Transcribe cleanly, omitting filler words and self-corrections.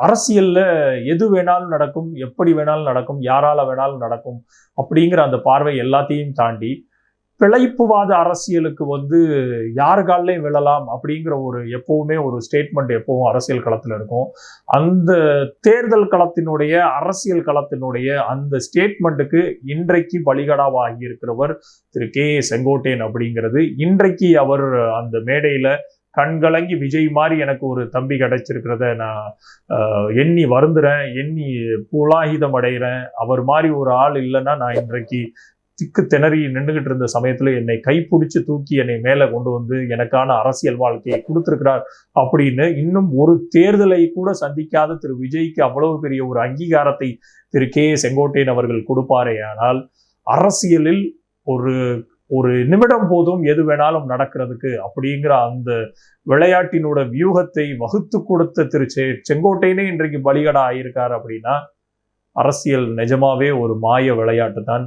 அரசியல்ல எது வேணாலும் நடக்கும், எப்படி வேணாலும் நடக்கும், யாரால வேணாலும் நடக்கும் அப்படிங்கிற அந்த பார்வை எல்லாத்தையும் தாண்டி பிழைப்புவாத அரசியலுக்கு யாரு கால்லயும் விழலாம் அப்படிங்கிற எப்பவுமே ஒரு ஸ்டேட்மெண்ட் எப்பவும் அரசியல் களத்துல இருக்கும். அந்த தேர்தல் களத்தினுடைய அரசியல் களத்தினுடைய அந்த ஸ்டேட்மெண்ட்டுக்கு இன்றைக்கு பலிகடாவாகி இருக்கிறவர் திரு கே செங்கோட்டையன் அப்படிங்கிறது. இன்றைக்கு அவர் அந்த மேடையில கண்கலங்கி விஜய் மாதிரி எனக்கு ஒரு தம்பி கிடைச்சிருக்கிறத நான் எண்ணி வருந்துறேன், எண்ணி புலாகிதம் அடைகிறேன். அவர் மாதிரி ஒரு ஆள் இல்லைன்னா நான் இன்றைக்கு திக்கு திணறி நின்றுகிட்டு இருந்த சமயத்துல என்னை கைப்பிடிச்சு தூக்கி என்னை மேல கொண்டு எனக்கான அரசியல் வாழ்க்கையை கொடுத்திருக்கிறார் அப்படின்னு இன்னும் ஒரு தேர்தலை கூட சந்திக்காத திரு விஜய்க்கு அவ்வளவு பெரிய ஒரு அங்கீகாரத்தை திரு கே செங்கோட்டையன் அவர்கள் கொடுப்பாரே. ஆனால் அரசியலில் ஒரு ஒரு நிமிடம் போதும் எது வேணாலும் நடக்கிறதுக்கு அப்படிங்கிற அந்த விளையாட்டினோட வியூகத்தை வகுத்து கொடுத்த திரு செங்கோட்டையனே இன்றைக்கு பலிகடா ஆயிருக்காரு அப்படின்னா அரசியல் நிஜமாவே ஒரு மாய விளையாட்டு தான்.